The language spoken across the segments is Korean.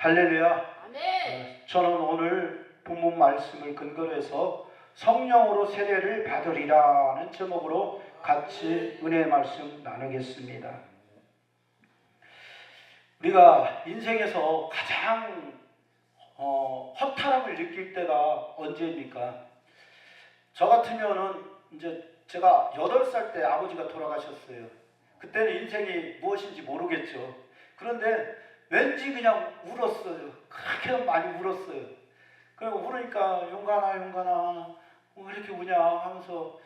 할렐루야. 아멘. 저는 오늘 본문 말씀을 근거로 해서 성령으로 세례를 받으리라는 제목으로 같이 은혜의 말씀 나누겠습니다. 우리가 인생에서 가장 허탈함을 느낄 때가 언제입니까? 저 같으면은 이제 제가 8살 때 아버지가 돌아가셨어요. 그때는 인생이 무엇인지 모르겠죠. 그런데 왠지 그냥 울었어요. 그렇게 많이 울었어요. 그리고 울으니까 용가나 왜 이렇게 우냐 하면서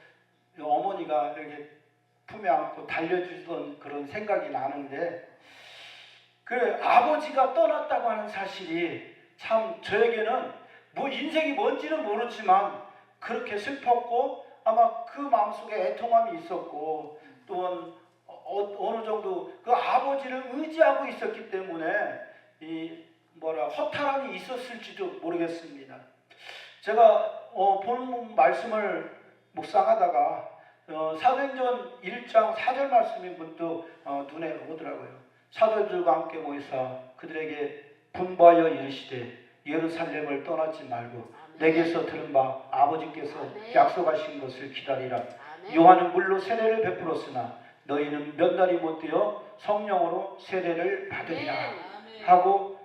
어머니가 이렇게 품에 안고 달려주던 그런 생각이 나는데, 그 아버지가 떠났다고 하는 사실이 참 저에게는 뭐 인생이 뭔지는 모르지만 그렇게 슬펐고, 아마 그 마음속에 애통함이 있었고, 또한 어느 정도 그 아버지를 의지하고 있었기 때문에 허탈함이 있었을지도 모르겠습니다. 제가 본문 말씀을 묵상하다가 사도행전 1장 4절 말씀이 문득 눈에 오더라고요. 사도들과 함께 모이사 그들에게 분부하여 이르시되 예루살렘을 떠나지 말고 내게서 들은 바 아버지께서 약속하신 것을 기다리라. 요한은 물로 세례를 베풀었으나 너희는 몇 날이 못 되어 성령으로 세례를 받으리라 하고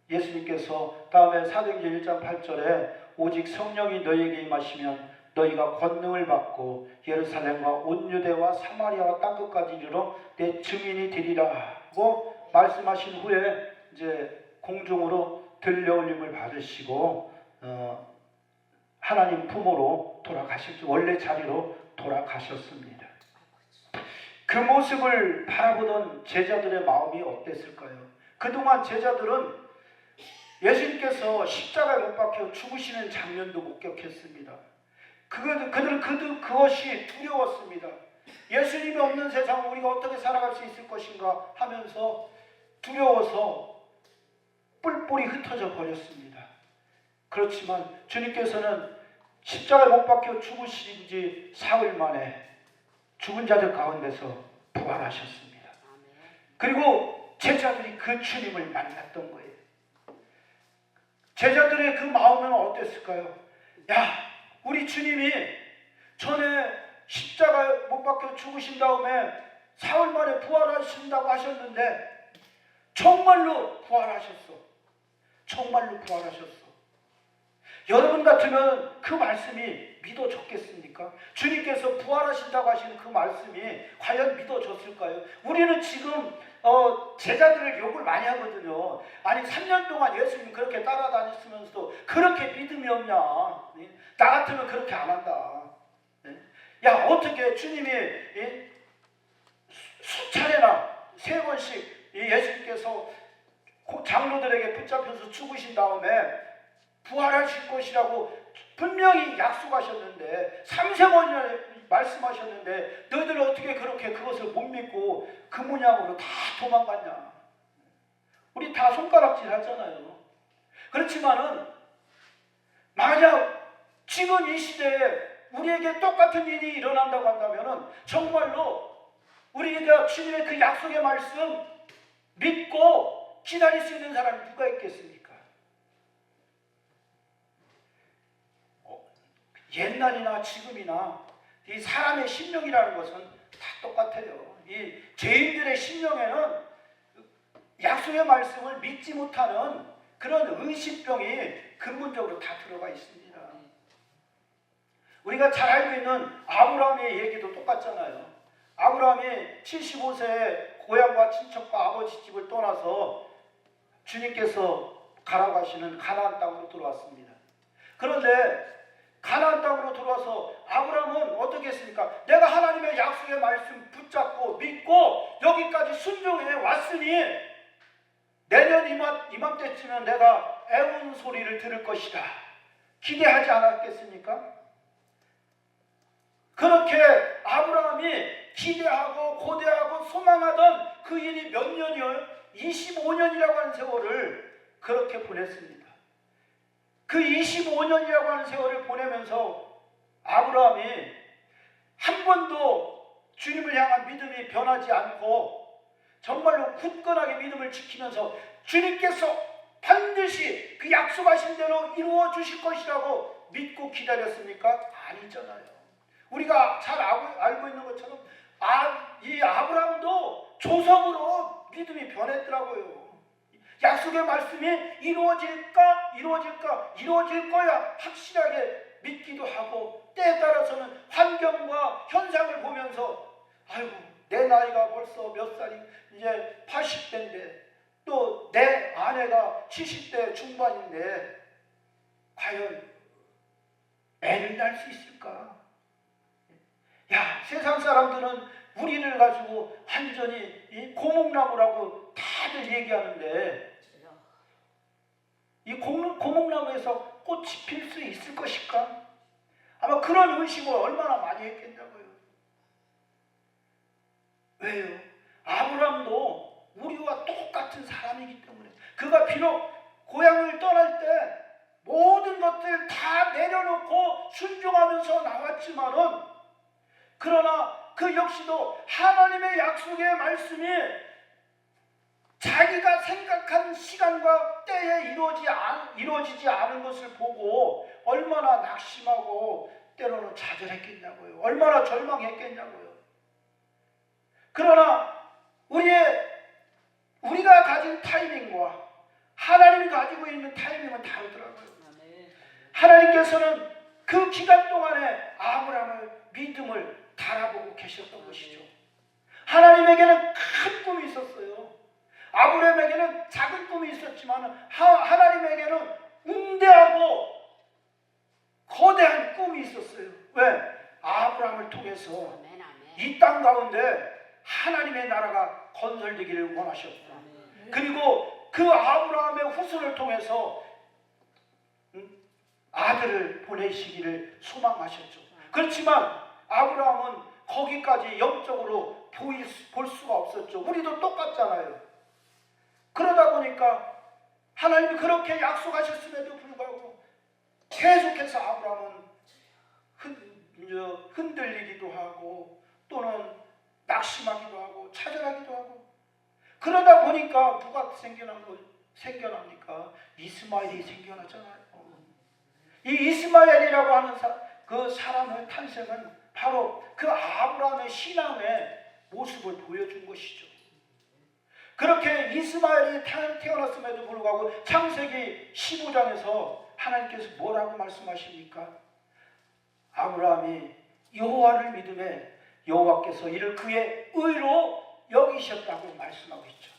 예수님께서 다음에 사도행전 1장 8절에 오직 성령이 너희에게 임하시면 너희가 권능을 받고 예루살렘과 온 유대와 사마리아와 땅끝까지 이르러 내 증인이 되리라고 말씀하신 후에 이제 공중으로 들려올림을 받으시고 하나님 품으로 돌아가셨죠. 원래 자리로 돌아가셨습니다. 그 모습을 바라보던 제자들의 마음이 어땠을까요? 그동안 제자들은 예수님께서 십자가에 못 박혀 죽으시는 장면도 목격했습니다. 그것이 두려웠습니다. 예수님이 없는 세상을 우리가 어떻게 살아갈 수 있을 것인가 하면서 두려워서 뿔뿔이 흩어져 버렸습니다. 그렇지만 주님께서는 십자가에 못 박혀 죽으신 지 사흘 만에 죽은 자들 가운데서 부활하셨습니다. 그리고 제자들이 그 주님을 만났던 거예요. 제자들의 그 마음은 어땠을까요? 야, 우리 주님이 전에 십자가에 못 박혀 죽으신 다음에 사흘 만에 부활하신다고 하셨는데 정말로 부활하셨어. 정말로 부활하셨어. 여러분 같으면 그 말씀이 믿어졌겠습니까? 주님께서 부활하신다고 하시는 그 말씀이 과연 믿어졌을까요? 우리는 지금 제자들을 욕을 많이 하거든요. 아니 3년 동안 예수님 그렇게 따라다녔으면서도 그렇게 믿음이 없냐? 나 같으면 그렇게 안 한다. 야, 어떻게 주님이 수차례나 3번씩 예수님께서 장로들에게 붙잡혀서 죽으신 다음에 부활하실 것이라고 분명히 약속하셨는데 3세번이나 말씀하셨는데 너희들 어떻게 그렇게 그것을 못 믿고 그 문양으로 다 도망갔냐? 우리 다 손가락질 하잖아요. 그렇지만은 만약 지금 이 시대에 우리에게 똑같은 일이 일어난다고 한다면은 정말로 우리가 주님의 그 약속의 말씀 믿고 기다릴 수 있는 사람이 누가 있겠습니까? 옛날이나 지금이나 이 사람의 심령이라는 것은 다 똑같아요. 이 죄인들의 심령에는 약속의 말씀을 믿지 못하는 그런 의식병이 근본적으로 다 들어가 있습니다. 우리가 잘 알고 있는 아브라함의 얘기도 똑같잖아요. 아브라함이 75세에 고향과 친척과 아버지 집을 떠나서 주님께서 가라고 하시는 가나안 땅으로 들어왔습니다. 그런데 가나안 땅으로 들어와서 아브라함은 어떻게 했습니까? 내가 하나님의 약속의 말씀 붙잡고 믿고 여기까지 순종해 왔으니 내년 이맘때쯤은 내가 애운 소리를 들을 것이다. 기대하지 않았겠습니까? 그렇게 아브라함이 기대하고 고대하고 소망하던 그 일이 몇 년이요? 25년이라고 하는 세월을 그렇게 보냈습니다. 그 25년이라고 하는 세월을 보내면서 아브라함이 한 번도 주님을 향한 믿음이 변하지 않고 정말로 굳건하게 믿음을 지키면서 주님께서 반드시 그 약속하신 대로 이루어 주실 것이라고 믿고 기다렸습니까? 아니잖아요. 우리가 잘 알고 있는 것처럼 이 아브라함도 조성으로 믿음이 변했더라고요. 약속의 말씀이 이루어질 거야 확실하게 믿기도 하고, 때에 따라서는 환경과 현상을 보면서 아이고, 내 나이가 벌써 몇 살이 이제 80대인데 또 내 아내가 70대 중반인데 과연 애를 낳을 수 있을까? 야, 세상 사람들은 우리를 가지고 완전히 고목나무라고 다들 얘기하는데 이 고목나무에서 꽃이 필 수 있을 것일까? 아마 그런 의심을 얼마나 많이 했겠냐고요. 왜요? 아브라함도 우리와 똑같은 사람이기 때문에, 그가 비록 고향을 떠날 때 모든 것들 다 내려놓고 순종하면서 나왔지만은, 그러나 그 역시도 하나님의 약속의 말씀이 자기가 생각한 시간과 때에 이루어지지 않은 것을 보고 얼마나 낙심하고 때로는 좌절했겠냐고요. 얼마나 절망했겠냐고요. 그러나 우리가 가진 타이밍과 하나님이 가지고 있는 타이밍은 다르더라고요. 하나님께서는 그 기간 동안에 아브라함의 믿음을 달아보고 계셨던 것이죠. 하나님에게는 큰 꿈이 있었어요. 아브라함에게는 작은 꿈이 있었지만 하나님에게는 웅대하고 거대한 꿈이 있었어요. 왜? 아브라함을 통해서 이 땅 가운데 하나님의 나라가 건설되기를 원하셨고, 그리고 그 아브라함의 후손을 통해서 아들을 보내시기를 소망하셨죠. 그렇지만 아브라함은 거기까지 영적으로 볼 수가 없었죠. 우리도 똑같잖아요. 그러다 보니까 하나님이 그렇게 약속하셨음에도 불구하고 계속해서 아브라함은 흔들리기도 하고 또는 낙심하기도 하고 좌절하기도 하고, 그러다 보니까 누가 생겨납니까? 이스마엘이 생겨나잖아요. 이 이스마엘이라고 하는 그 사람의 탄생은 바로 그 아브라함의 신앙의 모습을 보여준 것이죠. 그렇게 이스마엘이 태어났음에도 불구하고 창세기 15장에서 하나님께서 뭐라고 말씀하십니까? 아브라함이 여호와를 믿음에 여호와께서 이를 그의 의로 여기셨다고 말씀하고 있죠.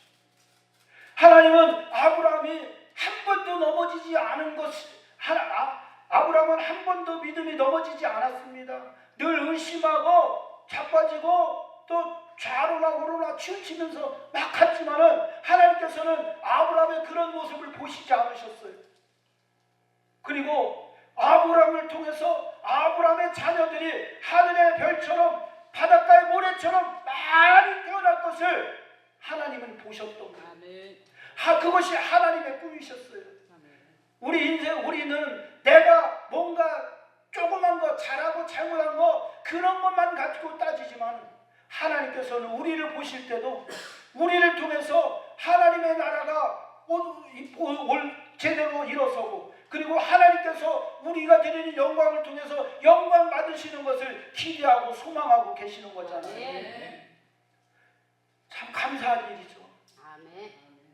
하나님은 아브라함이 한 번도 넘어지지 않은 아브라함은 한 번도 믿음이 넘어지지 않았습니다. 늘 의심하고 자빠지고 또 좌로나 우로나 치우치면서 막 갔지만은 하나님께서는 아브라함의 그런 모습을 보시지 않으셨어요. 그리고 아브라함을 통해서 아브라함의 자녀들이 하늘의 별처럼 바닷가의 모래처럼 많이 태어날 것을 하나님은 보셨던 거예요. 그것이 하나님의 꿈이셨어요. 우리는 내가 뭔가 조그만 거 잘하고 잘못한 거 그런 것만 가지고 따지지만, 하나님께서는 우리를 보실 때도 우리를 통해서 하나님의 나라가 제대로 일어서고, 그리고 하나님께서 우리가 드리는 영광을 통해서 영광 받으시는 것을 기대하고 소망하고 계시는 거잖아요. 참 감사한 일이죠.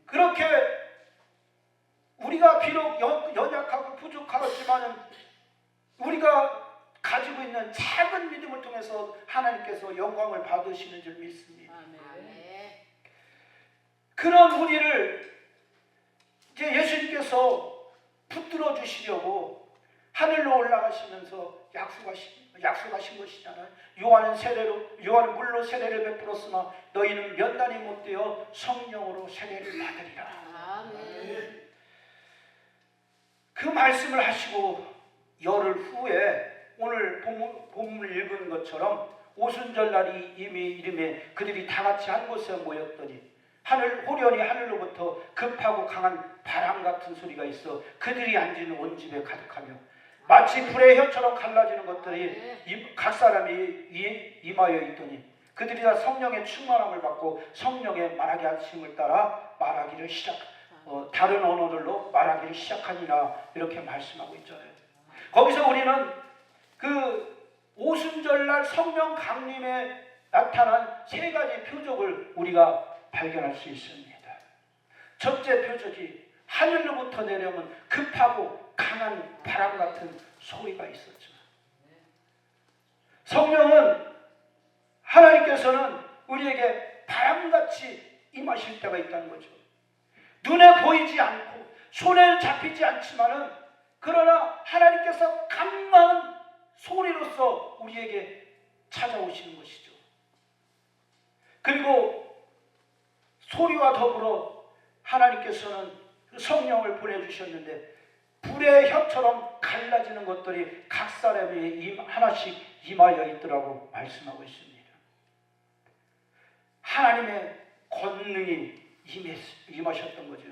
그렇게 우리가 비록 연약하고 부족하지만 우리가 가지고 있는 작은 믿음을 통해서 하나님께서 영광을 받으시는 줄 믿습니다. 그런 우리를 이제 예수님께서 붙들어 주시려고 하늘로 올라가시면서 약속하신 것이잖아요. 요한은 물로 세례를 베풀었으나 너희는 몇 날이 못 되어 성령으로 세례를 받으리라. 그 말씀을 하시고 열흘 후에 오늘 본문을 읽은 것처럼 오순절날이 이미 이름에 그들이 다 같이 한 곳에 모였더니 호련히 하늘로부터 급하고 강한 바람 같은 소리가 있어 그들이 앉은 온 집에 가득하며 마치 불의 혀처럼 갈라지는 것들이 각 사람이 이마에 있더니 그들이 다 성령의 충만함을 받고 성령의 말하게 하심을 따라 말하기를 다른 언어들로 말하기를 시작하니라 이렇게 말씀하고 있잖아요. 거기서 우리는 그 오순절날 성령 강림에 나타난 세 가지 표적을 우리가 발견할 수 있습니다. 첫째 표적이 하늘로부터 내려오는 급하고 강한 바람 같은 소리가 있었죠. 성령은 하나님께서는 우리에게 바람같이 임하실 때가 있다는 거죠. 눈에 보이지 않고 손에 잡히지 않지만은 그러나 하나님께서 강한 소리로서 우리에게 찾아오시는 것이죠. 그리고 소리와 더불어 하나님께서는 성령을 보내주셨는데 불의 혀처럼 갈라지는 것들이 각 사람에 하나씩 임하여 있더라고 말씀하고 있습니다. 하나님의 권능이 임하셨던 거죠.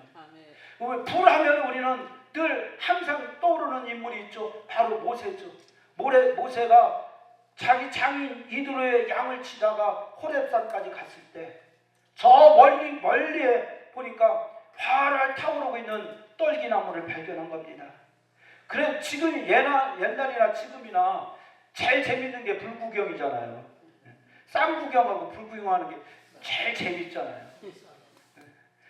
불하면 우리는 늘 항상 떠오르는 인물이 있죠. 바로 모세죠. 모세가 자기 장인 이드로의 양을 치다가 호렙산까지 갔을 때 저 멀리에 보니까 활활 타오르고 있는 떨기나무를 발견한 겁니다. 그래 지금 옛날이나 지금이나 제일 재밌는 게 불구경이잖아요. 쌍구경하고 불구경하는 게 제일 재밌잖아요.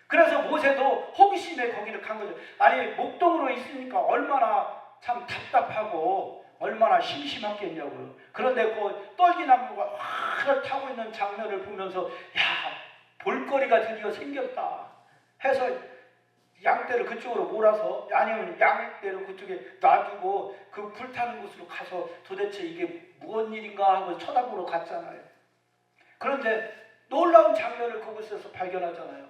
그래서 모세도 호기심에 거기를 간 거죠. 아니 목동으로 있으니까 얼마나 참 답답하고 얼마나 심심하겠냐고요. 그런데 그 떨기나무가 활 타고 있는 장면을 보면서 야 볼거리가 드디어 생겼다 해서 양떼를 그쪽으로 몰아서 아니면 양떼를 그쪽에 놔두고 그 불타는 곳으로 가서 도대체 이게 무슨 일인가 하고 쳐다보러 갔잖아요. 그런데 놀라운 장면을 그곳에서 발견하잖아요.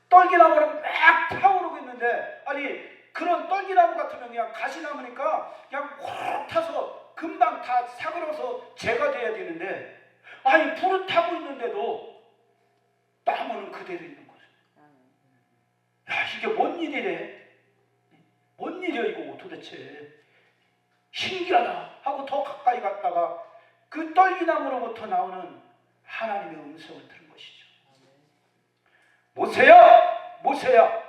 떨기나무는 막 타오르고 있는데 아니 그런 떨기나무 같으면 그냥 가시나무니까 그냥 확 타서 금방 다 사그러서 재가 돼야 되는데 아니 불은 타고 있는데도 나무는 그대로 있는 거죠. 야 이게 뭔 일이래? 뭔 일이야 이거 도대체? 신기하다 하고 더 가까이 갔다가 그 떨기나무로부터 나오는 하나님의 음성을 들은 것이죠. 모세야! 모세야!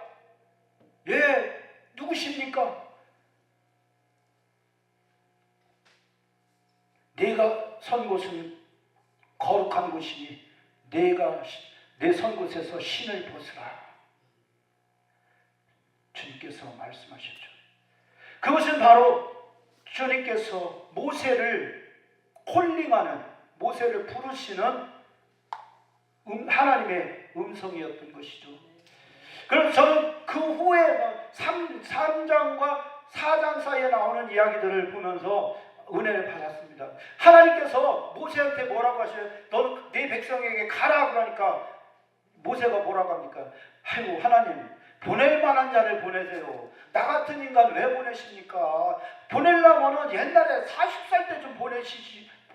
예, 누구십니까? 내가 선 곳은 거룩한 곳이니 내가 내 선 곳에서 신을 벗으라. 주님께서 말씀하셨죠. 그것은 바로 주님께서 모세를 콜링하는 모세를 부르시는 하나님의 음성이었던 것이죠. 그럼 저는 그 후에 3장과 4장 사이에 나오는 이야기들을 보면서 은혜를 받았습니다. 하나님께서 모세한테 뭐라고 하셔요? 너는 네 백성에게 가라 그러니까 모세가 뭐라고 합니까? 아이고 하나님 보낼 만한 자를 보내세요. 나 같은 인간 왜 보내십니까? 보내려면 옛날에 40살 때 좀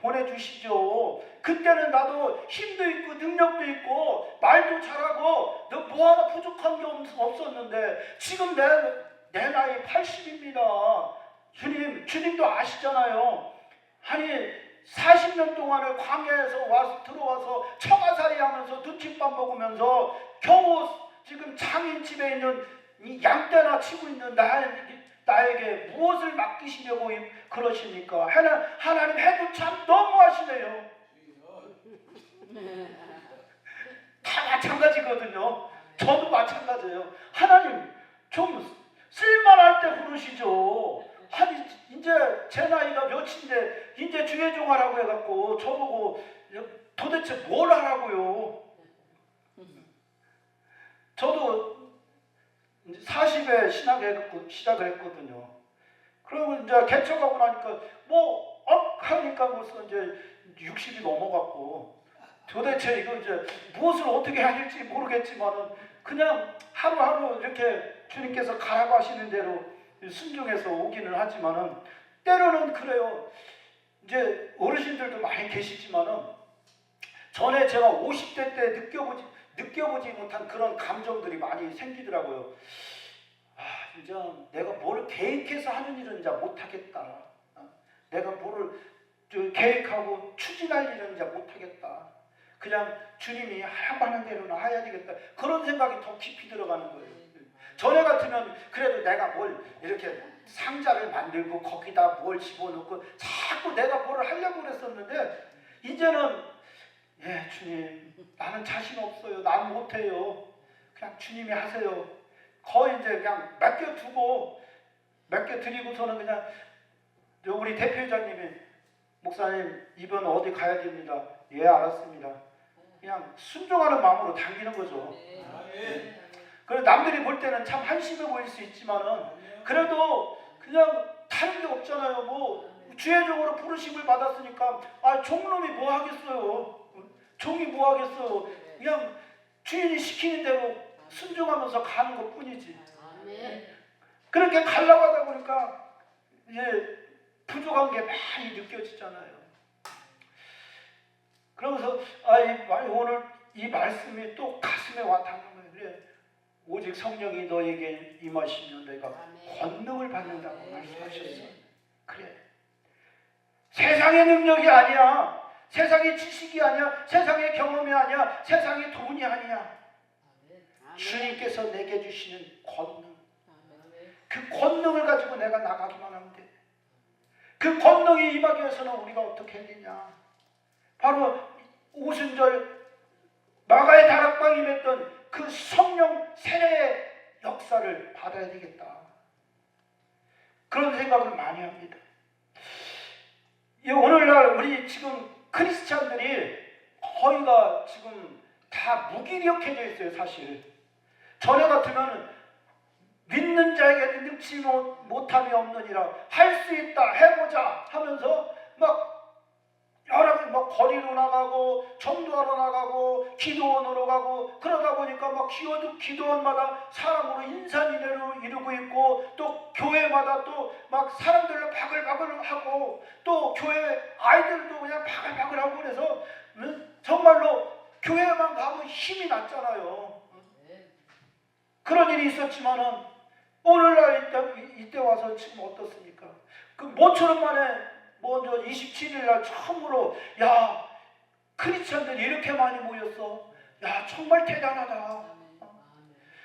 보내주시죠. 그때는 나도 힘도 있고 능력도 있고 말도 잘하고 너 뭐 하나 부족한 게 없었는데 지금 내 나이 80입니다. 주님도 아시잖아요. 아니 40년 동안을 광야에서 들어와서 처가살이 하면서 눈칫밥 먹으면서 겨우 지금 장인 집에 있는 이 양떼나 치고 있는 나에게 무엇을 맡기시려고 그러십니까? 하나님 해도 참 너무하시네요. 다 마찬가지거든요. 저도 마찬가지예요. 하나님 좀 쓸만할 때 부르시죠. 아니 이제 제 나이가 몇인데 이제 주의종하라고 해갖고 저보고 도대체 뭘 하라고요. 저도 40에 시작을 했거든요. 그리고 이제 개척하고 나니까 하니까 벌써 이제 60이 넘어갔고 도대체 이거 이제 무엇을 어떻게 해야 할지 모르겠지만은 그냥 하루하루 이렇게 주님께서 가라고 하시는 대로 순종해서 오기는 하지만은 때로는 그래요. 이제 어르신들도 많이 계시지만은 전에 제가 50대 때 느껴보지 못한 그런 감정들이 많이 생기더라고요. 이제 내가 뭘 계획해서 하는 일은 이제 못하겠다. 내가 뭐를 계획하고 추진할 일은 이제 못하겠다. 그냥 주님이 하라고 하는 대로는 해야 되겠다. 그런 생각이 더 깊이 들어가는 거예요. 전에 같으면 그래도 내가 뭘 이렇게 상자를 만들고 거기다 뭘 집어넣고 자꾸 내가 뭘 하려고 그랬었는데 이제는 예 주님 나는 자신 없어요. 난 못해요. 그냥 주님이 하세요. 거의 이제 그냥 맡겨두고 맡겨드리고서는 그냥 우리 대표회장님이 목사님 이번 어디 가야 됩니다. 예 알았습니다. 그냥 순종하는 마음으로 당기는 거죠. 그래서 남들이 볼 때는 참 한심해 보일 수 있지만은 그래도 그냥 다른 게 없잖아요. 뭐 주회적으로 부르심을 받았으니까 아 종놈이 뭐 하겠어요. 종이 뭐 하겠어요. 그냥 주인이 시키는 대로 순종하면서 가는 것 뿐이지. 그렇게 가려고 하다 보니까 이제 부족한 게 많이 느껴지잖아요. 그러면서 오늘 이 말씀이 또 가슴에 와 닿는 거예요. 그래 오직 성령이 너에게 임하시면 너희가 권능을 받는다고 말씀하셨어요. 그래 세상의 능력이 아니야. 세상의 지식이 아니야. 세상의 경험이 아니야. 세상의 돈이 아니야. 주님께서 내게 주시는 권능. 그 권능을 가지고 내가 나가기만 하면 돼. 그 권능이 임하기 위해서는 우리가 어떻게 해야 되냐. 바로 오순절 마가의 다락방에 임했던 그 성령 세례의 역사를 받아야 되겠다. 그런 생각을 많이 합니다. 오늘날 우리 지금 크리스찬들이 거의가 지금 다 무기력해져 있어요. 사실 전에 같으면 믿는 자에게 능치 못함이 없느니라 할 수 있다 해보자 하면서 막 여러 막 거리로 나가고 전도하러 나가고 기도원으로 가고 그러다 보니까 막 기도원마다 사람으로 인산인해로 이루고 있고 또 교회마다 또 막 사람들로 바글바글 하고 또 교회 아이들도 그냥 바글바글 하고 그래서 정말로 교회만 가면 힘이 났잖아요. 그런 일이 있었지만은 오늘날 이때 와서 지금 어떻습니까? 그 모처럼 만에 먼저 27일 날 처음으로 야 크리스천들이 이렇게 많이 모였어. 야 정말 대단하다.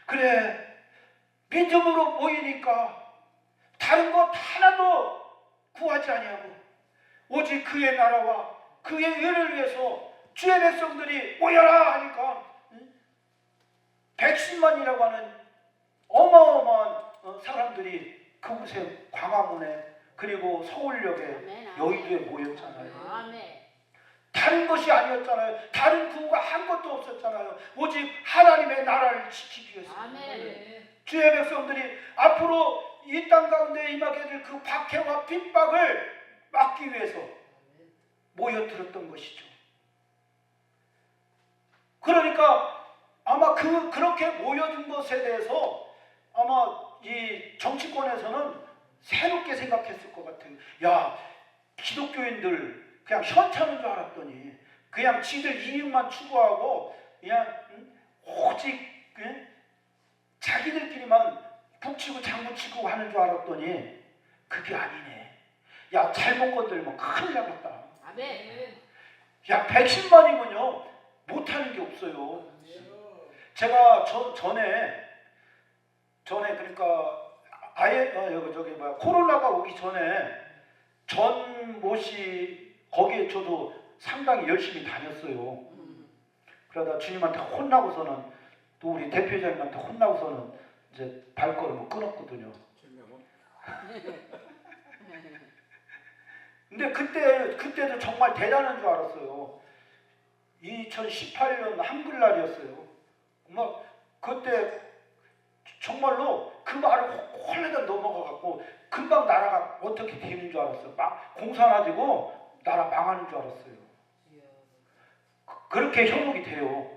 그래 믿음으로 모이니까 다른 것 하나도 구하지 아니하고 오직 그의 나라와 그의 의를 위해서 주의 백성들이 모여라 하니까 110만이라고 하는 어마어마한 사람들이 그곳에 광화문에 그리고 서울역에 여의도에 모였잖아요. 다른 것이 아니었잖아요. 다른 구호가 한 것도 없었잖아요. 오직 하나님의 나라를 지키기 위해서. 주의 백성들이 앞으로 이 땅 가운데 임하게 될 그 박해와 핍박을 막기 위해서 모여들었던 것이죠. 그러니까 아마 그렇게 모여든 것에 대해서 아마 이 정치권에서는 새롭게 생각했을 것 같아요. 야, 기독교인들 그냥 현찮은 줄 알았더니 그냥 지들 이익만 추구하고 그냥 오직 자기들끼리만 북치고 장구치고 하는 줄 알았더니 그게 아니네. 야, 잘못 건들면 큰일 나겠다. 야, 110만이면요 못하는 게 없어요. 제가 전에 그러니까 아예 코로나가 오기 전에 전모시 거기에 저도 상당히 열심히 다녔어요. 그러다 주님한테 혼나고서는 또 우리 대표장님한테 혼나고서는 이제 발걸음을 끊었거든요. 근데 그때도 정말 대단한 줄 알았어요. 2018년 한글날이었어요. 막 그때 정말로 그 말을 홀레다 넘어가갖고 금방 나라가 어떻게 되는 줄 알았어요. 막 공산화되고 나라 망하는 줄 알았어요. 그렇게 현혹이 돼요.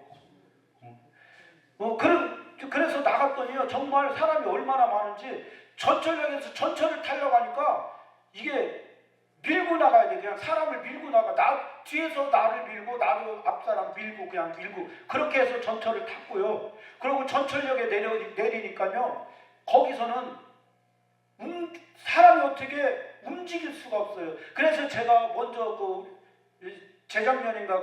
그래서 나갔더니요 정말 사람이 얼마나 많은지 전철역에서 전철을 타려고 하니까 이게 밀고 나가야 돼. 그냥 사람을 밀고 나가. 뒤에서 나를 밀고 나도 앞사람 밀고 그냥 밀고 그렇게 해서 전철을 탔고요. 그리고 전철역에 내리니까요 거기서는 사람이 어떻게 움직일 수가 없어요. 그래서 제가 먼저 재작년인가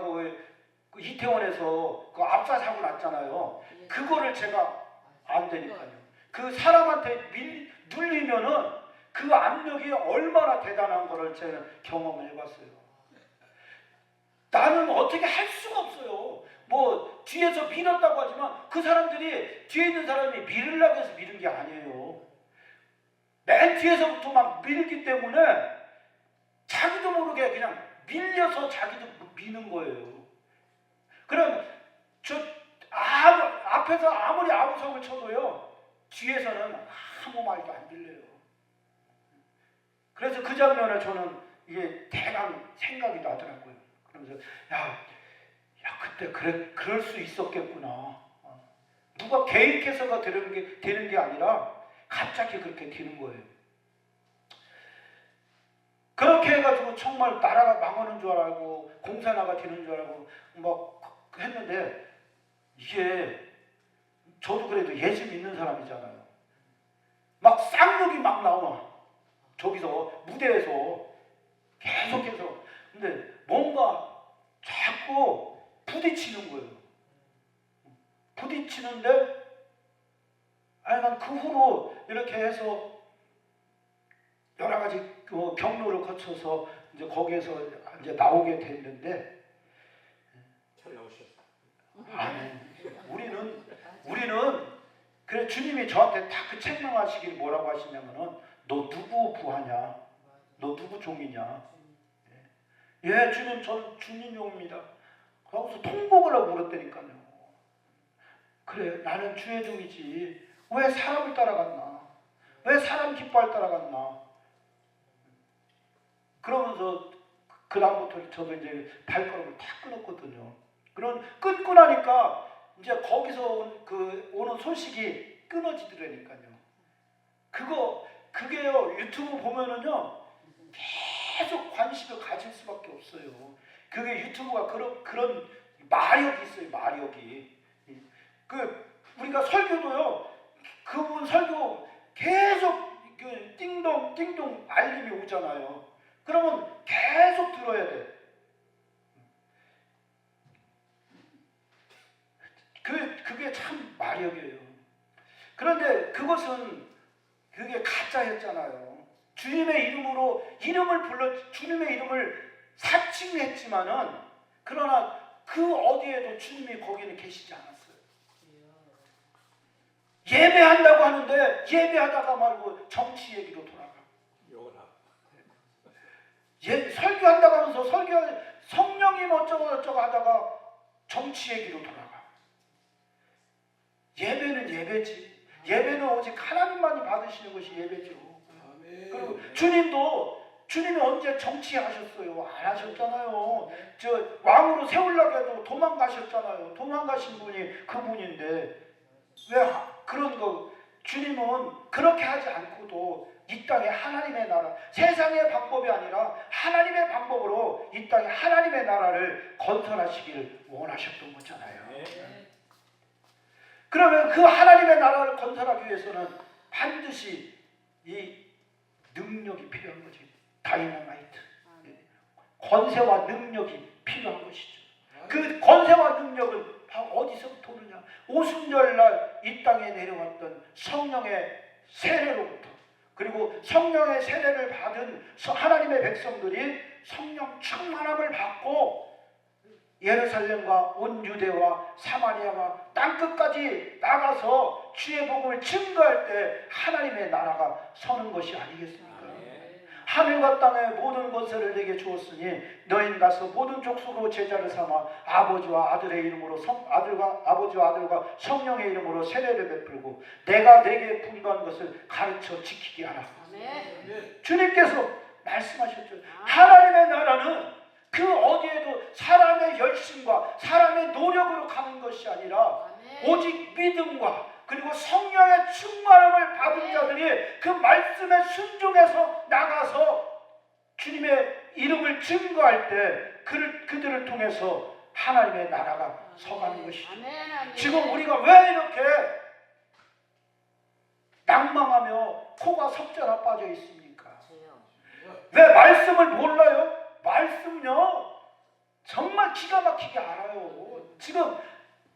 그 이태원에서 그 압사 사고 났잖아요. 그거를 제가 안 되니까요. 그 사람한테 눌리면은 그 압력이 얼마나 대단한 거를 제가 경험을 해봤어요. 나는 어떻게 할 수가 없어요. 뭐 뒤에서 밀었다고 하지만 그 사람들이 뒤에 있는 사람이 밀으려고 해서 밀은 게 아니에요. 맨 뒤에서부터 막 밀기 때문에 자기도 모르게 그냥 밀려서 자기도 미는 거예요. 그럼 앞에서 아무리 아우성을 쳐도요, 뒤에서는 아무 말도 안 들려요. 그래서 그 장면을 저는 이게 대강 생각이 나더라고요. 그러면서 야 그때 그럴 수 있었겠구나. 누가 계획해서가 되는 게 아니라 갑자기 그렇게 되는 거예요. 그렇게 해가지고 정말 나라가 망하는 줄 알고 공산화가 되는 줄 알고 막 했는데, 이게 저도 그래도 예심 있는 사람이잖아요. 막 쌍욕이 막 나와. 저기서 무대에서 계속해서. 근데 뭔가 자꾸 부딪히는 거예요. 부딪히는데 난 그 후로 이렇게 해서 여러 가지 경로를 거쳐서 이제 거기에서 이제 나오게 됐는데, 잘 나오셨어요. 아니, 우리는 그래, 주님이 저한테 다 그 책망하시길 뭐라고 하시냐면은, 너 누구 부하냐, 너 누구 종이냐. 예, 주님, 저는 주님 용입니다. 거기서 통곡을 하고 물었다니까요. 그래, 나는 주의 종이지 왜 사람을 따라갔나, 왜 사람 기뻐할 따라갔나. 그러면서 그 다음부터 저도 이제 발걸음을 다 끊었거든요. 끊고 나니까 이제 거기서 오는 소식이 끊어지더라니까요. 그게요, 유튜브 보면은요, 계속 관심을 가질 수밖에 없어요. 그게 유튜브가 그런 마력이 있어요, 마력이. 우리가 설교도요, 그분 설교 계속 띵동 알림이 오잖아요. 그러면 계속 들어야 돼. 그게 참 마력이에요. 그런데 그게 가짜였잖아요. 주님의 이름을 사칭했지만은, 그러나 그 어디에도 주님이 거기는 계시지 않았어요. 예배한다고 하는데 예배하다가 말고 정치 얘기로 돌아가. 설교한다고 하면서 성령이 어쩌고 하다가 정치 얘기로 돌아가. 예배는 예배지. 예배는 오직 하나님만이 받으시는 것이 예배죠. 그리고 주님이 언제 정치하셨어요? 안 하셨잖아요. 왕으로 세우려고 해도 도망가셨잖아요. 도망가신 분이 그분인데, 왜 그런 거, 주님은 그렇게 하지 않고도 이 땅에 하나님의 나라, 세상의 방법이 아니라 하나님의 방법으로 이 땅에 하나님의 나라를 건설하시기를 원하셨던 거잖아요. 그러면 그 하나님의 나라를 건설하기 위해서는 반드시 이 능력이 필요한 거지. 다이너마이트, 권세와 능력이 필요한 것이죠. 그 권세와 능력은 어디서부터 오느냐? 오순절날 이 땅에 내려왔던 성령의 세례로부터, 그리고 성령의 세례를 받은 하나님의 백성들이 성령 충만함을 받고 예루살렘과 온 유대와 사마리아와 땅끝까지 나가서 주의 복음을 증거할 때 하나님의 나라가 서는 것이 아니겠습니까? 하늘과 땅의 모든 권세를 내게 주었으니 너희는 가서 모든 족속으로 제자를 삼아 아버지와 아들의 이름으로 아버지와 아들과 성령의 이름으로 세례를 베풀고 내가 내게 분부한 것을 가르쳐 지키게 하라. 주님께서 말씀하셨죠. 하나님의 나라는 그 어디에도 사람의 열심과 사람의 노력으로 가는 것이 아니라 오직 믿음과 그리고 성령의 충만함을 받은 자들이 그 말씀에 순종해서 나가서 주님의 이름을 증거할 때 그들을 통해서 하나님의 나라가 서가는 것이죠. 지금 우리가 왜 이렇게 낭망하며 코가 석자나 빠져 있습니까? 왜 말씀을 몰라요? 말씀요, 정말 기가 막히게 알아요. 지금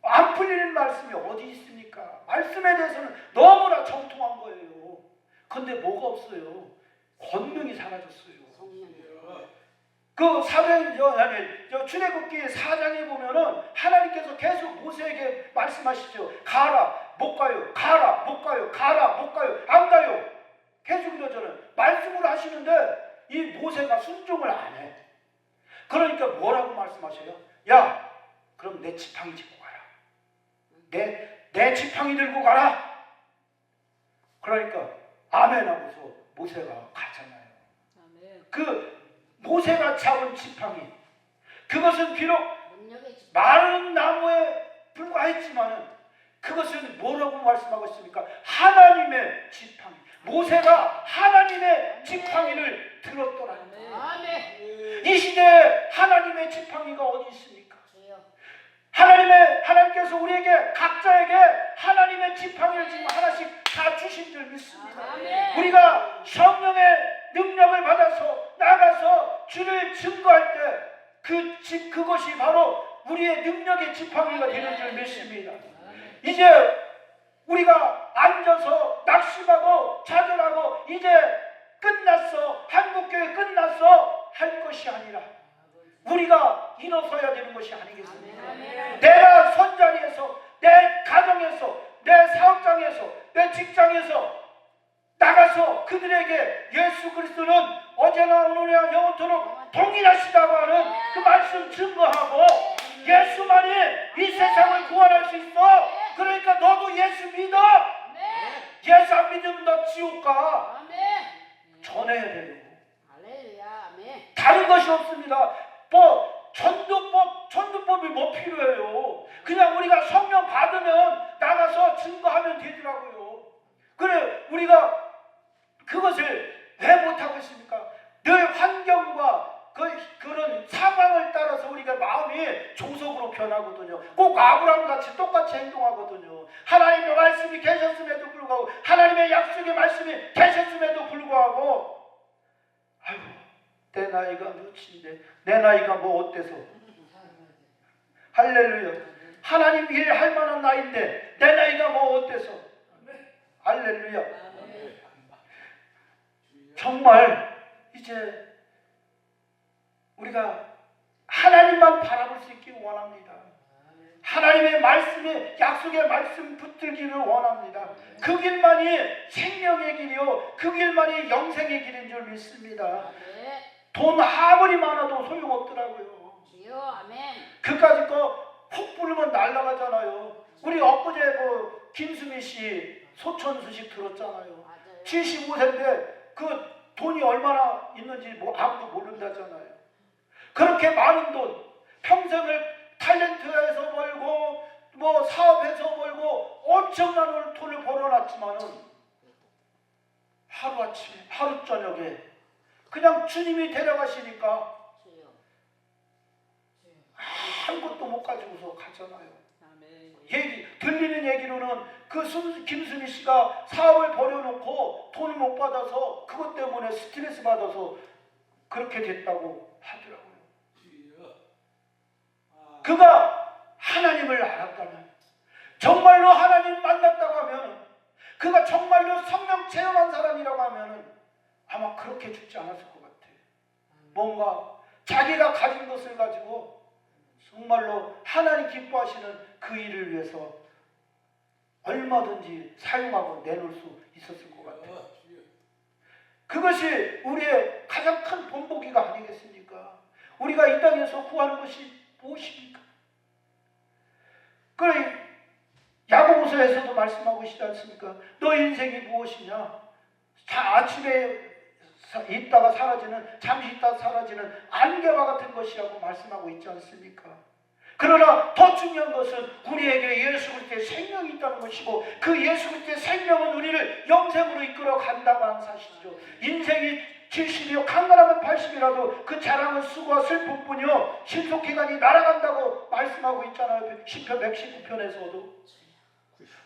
안 풀리는 말씀이 어디 있습니까? 말씀에 대해서는 너무나 정통한 거예요. 근데 뭐가 없어요? 권능이 사라졌어요. 그 출애굽기 4장에 보면은 하나님께서 계속 모세에게 말씀하시죠. 가라, 못 가요. 가라, 못 가요. 가라, 못 가요. 안 가요. 계속 이러잖아요. 말씀을 하시는데 이 모세가 순종을 안 해. 그러니까 뭐라고 말씀하셔요? 야, 그럼 내 지팡이 들고 가라. 내 지팡이 들고 가라. 그러니까 아멘 하고서 모세가 가잖아요. 그 모세가 잡은 지팡이, 그것은 비록 마른 나무에 불과했지만 그것은 뭐라고 말씀하고 있습니까? 하나님의 지팡이. 모세가 하나님의 지팡이를 들었더라. 이 시대에 하나님의 지팡이가 어디 있습니까? 하나님께서 우리에게 각자에게 하나님의 지팡이를 지금 하나씩 다 주신 줄 믿습니다. 우리가 성령의 능력을 받아서 나가서 주를 증거할 때 그것이 바로 우리의 능력의 지팡이가 되는 줄 믿습니다. 이제 우리가 앉아서 낙심하고 좌절하고 이제 끝났어, 한국교회 끝났어 할 것이 아니라 우리가 일어서야 되는 것이 아니겠습니까? 내가 선자리에서, 내 가정에서, 내 사업장에서, 내 직장에서 나가서 그들에게 예수 그리스도는 어제나 오늘이나 영원토록 동일하시다고 하는 그 말씀 증거하고 예수만이 이 세상을 구원할 수 있어. 그러니까 너도 예수 믿어. 예수 안 믿으면 너 지옥 가. 전해야 되고 다른 것이 없습니다. 전도법이 뭐 필요해요? 그냥 우리가 성령 받으면 나가서 증거하면 되더라고요. 그래, 우리가 그것을 왜 못하고 있습니까? 늘 환경과 그런 상황을 따라서 우리가 마음이 조속으로 변하거든요. 꼭 아브라함 같이 똑같이 행동하거든요. 하나님의 말씀이 계셨음에도 불구하고, 하나님의 약속의 말씀이 계셨음에도 불구하고, 아이고, 내 나이가 몇인데, 내 나이가 뭐 어때서? 할렐루야. 하나님 일 할 만한 나이인데, 내 나이가 뭐 어때서? 할렐루야. 정말 이제 우리가 하나님만 바라볼 수 있기를 원합니다. 하나님의 말씀에, 약속의 말씀 붙들기를 원합니다. 그 길만이 생명의 길이요, 그 길만이 영생의 길인 줄 믿습니다. 돈 아무리 많아도 소용없더라고요. 그까짓 거 훅 부르면 날아가잖아요. 우리 엊그제 그 김수미 씨 소천 소식 들었잖아요. 75세인데 그 돈이 얼마나 있는지 뭐 아무도 모른다잖아요. 그렇게 많은 돈, 평생을 탤런트에서 벌고 뭐 사업해서 벌고 엄청난 돈을 벌어놨지만은 하루아침에, 하루 저녁에 그냥 주님이 데려가시니까 아무것도 못 가지고서 가잖아요. 들리는 얘기로는 그 김수미 씨가 사업을 벌여놓고 돈을 못 받아서 그것 때문에 스트레스 받아서 그렇게 됐다고 하더라고요. 그가 하나님을 알았다면, 정말로 하나님 만났다고 하면, 그가 정말로 성령 체험한 사람이라고 하면 아마 그렇게 죽지 않았을 것 같아요. 뭔가 자기가 가진 것을 가지고 정말로 하나님 기뻐하시는 그 일을 위해서 얼마든지 사용하고 내놓을 수 있었을 것 같아요. 그것이 우리의 가장 큰 본보기가 아니겠습니까? 우리가 이 땅에서 구하는 것이 무엇입니까? 그래, 야고보서에서도 말씀하고 있지 않습니까? 너 인생이 무엇이냐? 아침에 있다가 사라지는, 잠시 있다가 사라지는 안개와 같은 것이라고 말씀하고 있지 않습니까? 그러나 더 중요한 것은 우리에게 예수 그리스도의 생명이 있다는 것이고, 그 예수 그리스도의 생명은 우리를 영생으로 이끌어 간다고 하는 사실이죠. 인생이 70이요 강건하면 80이라도 그 자랑은 수고와 슬픔뿐이요 신속기간이 날아간다고 말씀하고 있잖아요. 시편 119편에서도.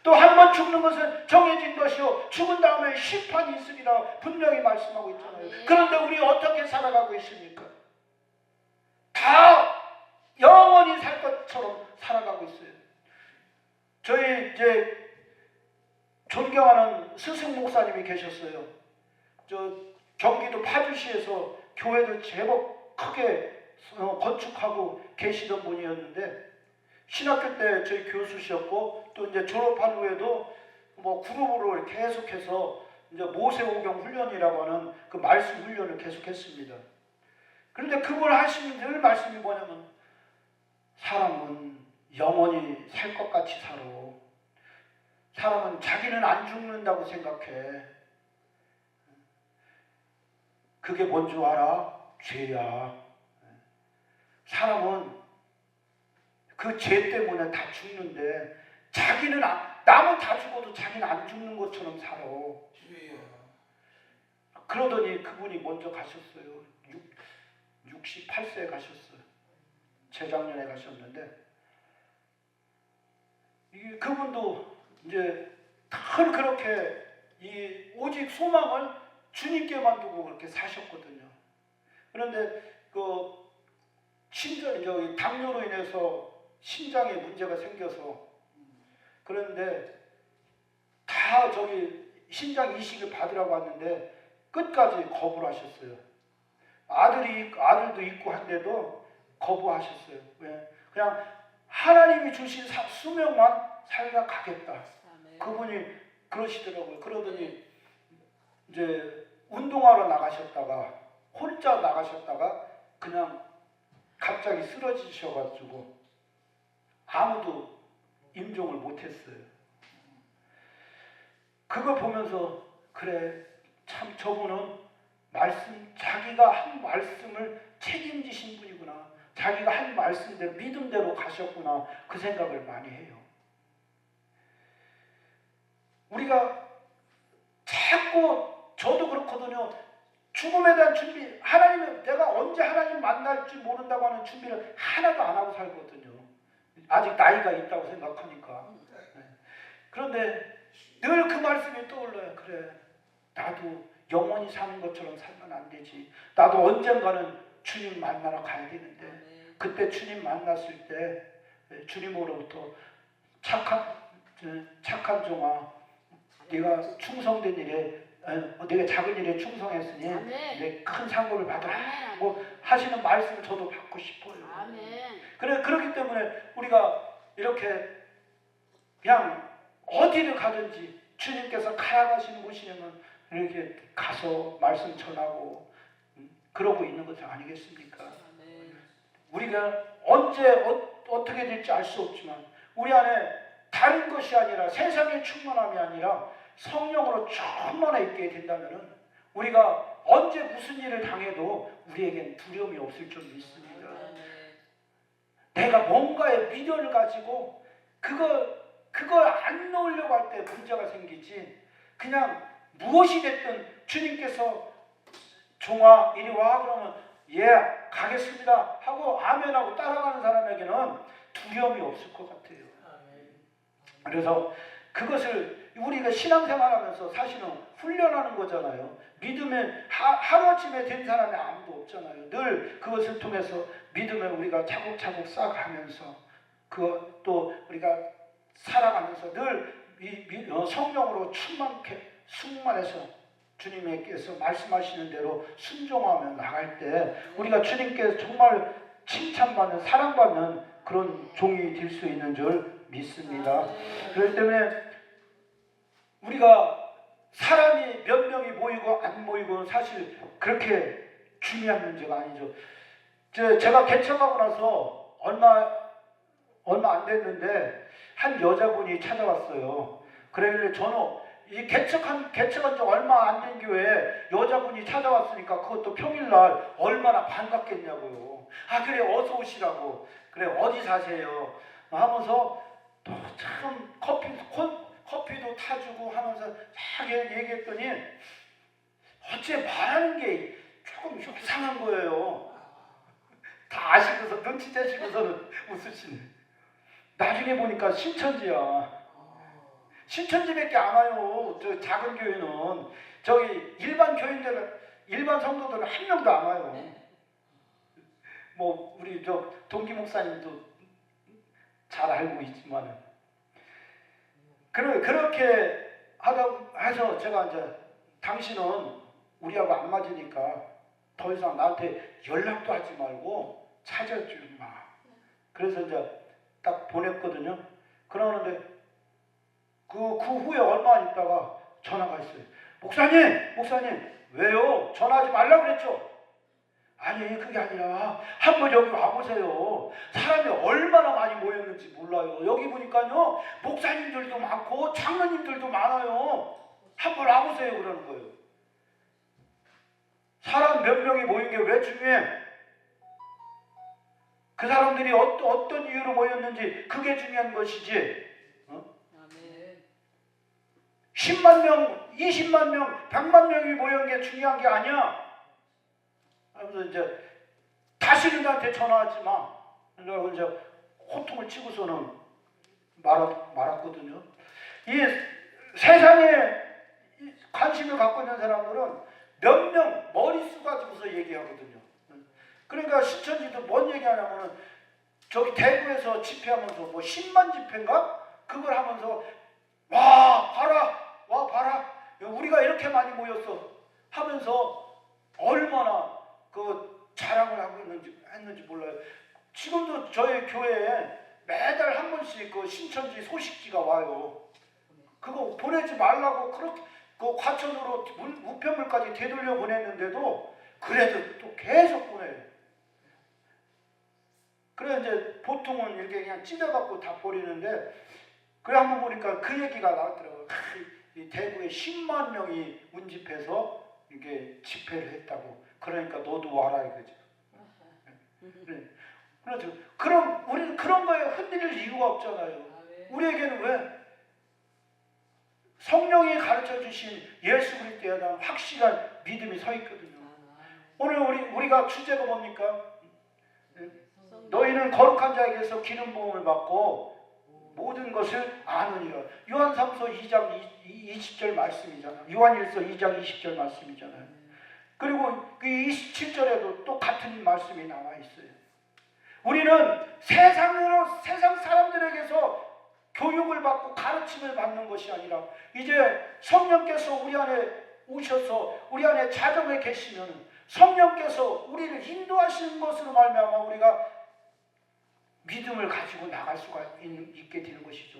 또 한 번 죽는 것은 정해진 것이요 죽은 다음에 심판이 있으리라 분명히 말씀하고 있잖아요. 그런데 우리 어떻게 살아가고 있습니까? 다 영원히 살 것처럼 살아가고 있어요. 저희 이제 존경하는 스승 목사님이 계셨어요. 저 경기도 파주시에서 교회를 제법 크게 건축하고 계시던 분이었는데 신학교 때 저희 교수셨고 또 이제 졸업한 후에도 뭐 그룹으로 계속해서 이제 모세오경 훈련이라고 하는 그 말씀 훈련을 계속했습니다. 그런데 그걸 하시는 늘 말씀이 뭐냐면 사람은 영원히 살 것 같이 살아. 사람은 자기는 안 죽는다고 생각해. 그게 뭔 줄 알아? 죄야. 사람은 그 죄 때문에 다 죽는데 자기는 남은 다 죽어도 자기는 안 죽는 것처럼 살아. 그러더니 그분이 먼저 가셨어요. 68세에 가셨어요. 재작년에 가셨는데 그분도 이제 늘 그렇게 오직 소망을 주님께만 두고 그렇게 사셨거든요. 그런데 저기 당뇨로 인해서 심장에 문제가 생겨서 그런데 다 저기 심장 이식을 받으라고 왔는데 끝까지 거부를 하셨어요. 아들도 있고 한데도 거부하셨어요. 왜? 그냥 하나님이 주신 수명만 살다 가겠다. 그분이 그러시더라고요. 그러더니 이제 운동하러 나가셨다가 혼자 나가셨다가 그냥 갑자기 쓰러지셔가지고 아무도 임종을 못했어요. 그거 보면서 그래 참 저분은 자기가 한 말씀을 책임지신 분이구나. 자기가 한 말씀대로 믿음대로 가셨구나. 그 생각을 많이 해요. 우리가 자꾸 저도 그렇거든요. 죽음에 대한 준비, 하나님은 내가 언제 하나님 만날지 모른다고 하는 준비를 하나도 안 하고 살거든요. 아직 나이가 있다고 생각하니까. 그런데 늘 그 말씀이 떠올라요. 그래, 나도 영원히 사는 것처럼 살면 안 되지. 나도 언젠가는 주님 만나러 가야 되는데 그때 주님 만났을 때 주님으로부터 착한 종아, 네가 충성된 일에 네가 작은 일에 충성했으니 내 큰 상급을 받으라고 하시는 말씀을 저도 받고 싶어요. 그렇기 때문에 우리가 이렇게 그냥 어디를 가든지 주님께서 가라가시는 곳이면 이렇게 가서 말씀 전하고 그러고 있는 것은 아니겠습니까? 우리가 언제 어떻게 될지 알 수 없지만 우리 안에 다른 것이 아니라 세상의 충만함이 아니라 성령으로 충만해 있게 된다면 우리가 언제 무슨 일을 당해도 우리에겐 두려움이 없을 줄 믿습니다. 내가 뭔가의 미련을 가지고 그걸 안 놓으려고 할 때 문제가 생기지. 그냥 무엇이 됐든 주님께서 종아 이리 와 그러면 예 가겠습니다 하고 아멘하고 따라가는 사람에게는 두려움이 없을 것 같아요. 그래서 그것을 우리가 신앙생활하면서 사실은 훈련하는 거잖아요. 믿음에 하루아침에 된 사람이 아무도 없잖아요. 늘 그것을 통해서 믿음을 우리가 차곡차곡 쌓아가면서 또 우리가 살아가면서 늘 성령으로 충만해서 주님께서 말씀하시는 대로 순종하며 나갈 때 우리가 주님께서 정말 칭찬받는 사랑받는 그런 종이 될 수 있는 줄 믿습니다. 그렇기 때문에 우리가 사람이 몇 명이 모이고 안 모이고는 사실 그렇게 중요한 문제가 아니죠. 제가 개척하고 나서 얼마 안 됐는데 한 여자분이 찾아왔어요. 그러길래 저는 이 개척한 지 얼마 안 된 교회에 여자분이 찾아왔으니까 그것도 평일날 얼마나 반갑겠냐고요. 아 그래 어서 오시라고. 그래 어디 사세요? 하면서 또 참 커피도 타주고 하면서 막 얘기했더니 어째 말하는 게 조금 이상한 거예요. 다 아시고서 눈치채시고서는 웃으시네. 나중에 보니까 신천지야. 신천지밖에 안 와요. 저 작은 교회는 저기 일반 성도들은 한 명도 안 와요. 뭐 우리 저 동기 목사님도 잘 알고 있지만 그렇게 해서 제가 이제 당신은 우리하고 안 맞으니까 더 이상 나한테 연락도 하지 말고 찾아주지 마. 그래서 이제 딱 보냈거든요. 그러는데 그 후에 얼마 있다가 전화가 있어요. 목사님 왜요? 전화하지 말라고 그랬죠? 아니 그게 아니라 한번 여기 와보세요. 사람이 얼마나 많이 모였는지 몰라요. 여기 보니까요 목사님들도 많고 장로님들도 많아요. 한번 와보세요 그러는 거예요. 사람 몇 명이 모인 게 왜 중요해? 그 사람들이 어떤 이유로 모였는지 그게 중요한 것이지. 10만 명, 20만 명, 100만 명이 모인 게 중요한 게 아니야. 그래서 이제 다시는 나한테 전화하지 마. 그래서 이제 호통을 치고서는 말았거든요. 이 세상에 관심을 갖고 있는 사람들은 몇 명 머릿수 가지고서 얘기하거든요. 그러니까 신천지도 뭔 얘기하냐면은 저기 대구에서 집회하면서 뭐 10만 집회인가? 그걸 하면서 와 봐라 우리가 이렇게 많이 모였어 하면서 얼마나 그 자랑을 하고 했는지 몰라요. 지금도 저희 교회에 매달 한 번씩 그 신천지 소식지가 와요. 그거 보내지 말라고 그렇게 그 과천으로 우편물까지 되돌려 보냈는데도 그래도 또 계속 보내요. 그래 이제 보통은 이렇게 그냥 찢어갖고 다 버리는데 그래 한번 보니까 그 얘기가 나왔더라고요. 이 대구에 10만 명이 운집해서 이게 집회를 했다고. 그러니까 너도 와라 이거죠. 네. 그렇죠. 그럼 우리는 그런 거에 흔들릴 이유가 없잖아요. 우리에게는 왜? 성령이 가르쳐 주신 예수 그리스도에 대한 확실한 믿음이 서 있거든요. 오늘 우리가 주제가 뭡니까? 너희는 거룩한 자에게서 기름 부음을 받고 모든 것을 아느니라. 요한삼서 2장 20절 말씀이잖아요. 요한일서 2장 20절 말씀이잖아요. 그리고 그 27절에도 또 같은 말씀이 나와 있어요. 우리는 세상 사람들에게서 교육을 받고 가르침을 받는 것이 아니라 이제 성령께서 우리 안에 오셔서 우리 안에 자정에 계시면 성령께서 우리를 인도하시는 것으로 말미암아 우리가 믿음을 가지고 나갈 수가 있게 되는 것이죠.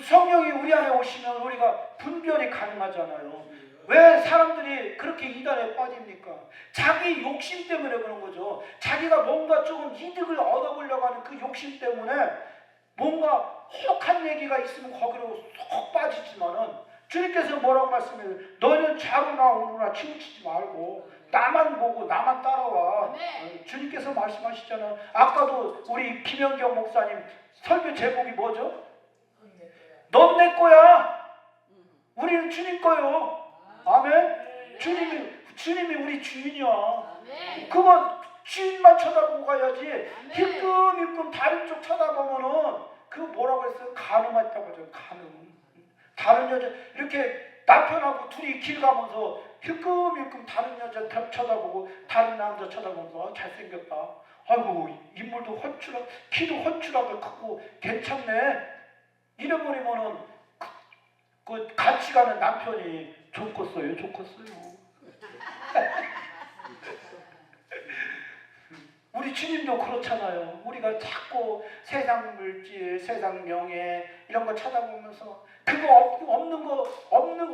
성령이 우리 안에 오시면 우리가 분별이 가능하잖아요. 왜 사람들이 그렇게 이단에 빠집니까? 자기 욕심 때문에 그런 거죠. 자기가 뭔가 조금 이득을 얻어보려고 하는 그 욕심 때문에 뭔가 혹한 얘기가 있으면 거기로 쏙 빠지지만은 주님께서 뭐라고 말씀해요? 너희는 좌로나 우로나 치우치지 말고 나만 보고 나만 따라와. 주님께서 말씀하시잖아요. 아까도 우리 김영경 목사님 설교 제목이 뭐죠? 넌 내 거야. 우리는 주님 거요. 아멘. 주님이 우리 주인이야. 그건 주인만 쳐다보고 가야지. 힐끔힐끔 다른 쪽 쳐다보면은 그 뭐라고 했어요? 간음했다고 하죠. 간음. 다른 여자 이렇게 남편하고 둘이 길 가면서 힐끔힐끔 다른 여자 쳐다보고 다른 남자 쳐다보면서 잘생겼다. 아이고 인물도 훤칠하고 키도 훤칠하고 크고 괜찮네. 이래버리면은 그 같이 가는 남편이 좋겠어요. 우리 주님도 그렇잖아요. 우리가 자꾸 세상 물질, 세상 명예 이런 거 찾아보면서 그거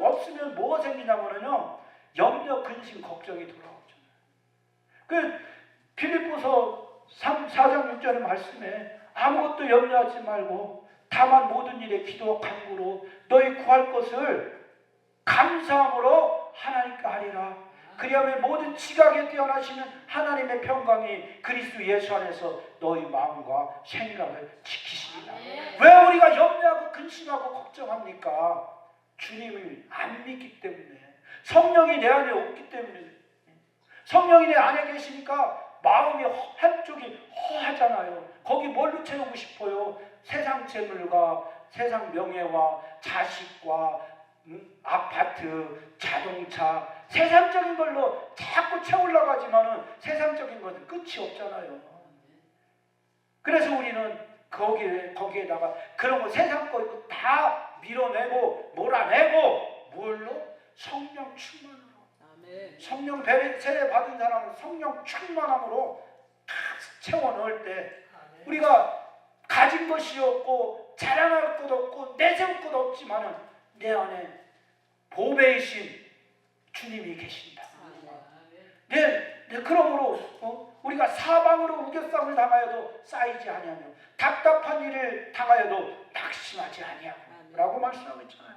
없으면 뭐가 생기냐면요. 염려, 근심, 걱정이 돌아오잖아요. 그 빌립보서 4장 6절의 말씀에 아무것도 염려하지 말고 다만 모든 일에 기도와 간구로 너희 구할 것을 감사함으로 하나님께 하리라. 그리하면 모든 지각에 뛰어나시는 하나님의 평강이 그리스도 예수 안에서 너희 마음과 생각을 지키시리라. 왜 우리가 염려하고 근심하고 걱정합니까? 주님을 안 믿기 때문에, 성령이 내 안에 없기 때문에. 성령이 내 안에 계시니까 마음이 한쪽이 허하잖아요. 거기 뭘로 채우고 싶어요? 세상 재물과 세상 명예와 자식과 아파트, 자동차, 세상적인 걸로 자꾸 채우려고 하지만은 세상적인 것은 끝이 없잖아요. 그래서 우리는 거기에다가 그런 거 세상 거 이거 다 밀어내고 몰아내고 뭘로? 성령 충만으로. 아멘. 성령 세례 받은 사람은 성령 충만함으로 다 채워 넣을 때 우리가 가진 것이 없고 자랑할 것 없고 내세울 것 없지만은 내 안에 보배이신 주님이 계신다. 그러므로 우리가 사방으로 우겨쌈을 당하여도 쌓이지 아니하며 답답한 일을 당하여도 낙심하지 아니하고 말씀하고 있잖아요.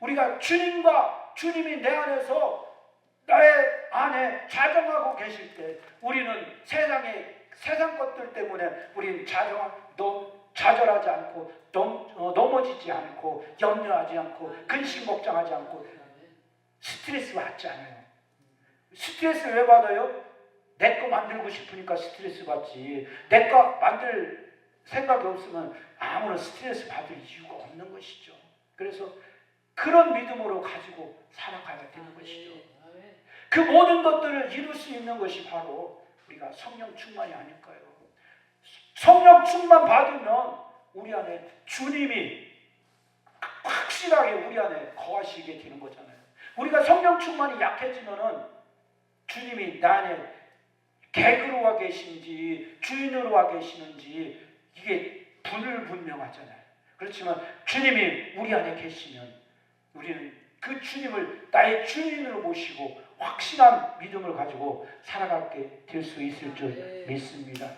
우리가 주님이 내 안에서 나의 안에 자정하고 계실 때 우리는 세상 것들 때문에 우리는 좌절하지 않고 넘어지지 않고 염려하지 않고 근심걱정하지 않고 스트레스 받지 않아요. 스트레스 왜 받아요? 내 거 만들고 싶으니까 스트레스 받지. 내 거 만들 생각이 없으면 아무런 스트레스 받을 이유가 없는 것이죠. 그래서 그런 믿음으로 가지고 살아가야 되는 것이죠. 그 모든 것들을 이룰 수 있는 것이 바로 우리가 성령 충만이 아닐까요? 성령 충만 받으면 우리 안에 주님이 확실하게 우리 안에 거하시게 되는 거잖아요. 우리가 성령 충만이 약해지면은 주님이 나 안에 객으로 와 계신지 주인으로 와 계시는지 이게 불분명하잖아요. 그렇지만 주님이 우리 안에 계시면 우리는 그 주님을 나의 주인으로 모시고 확실한 믿음을 가지고 살아가게 될 수 있을 줄 믿습니다.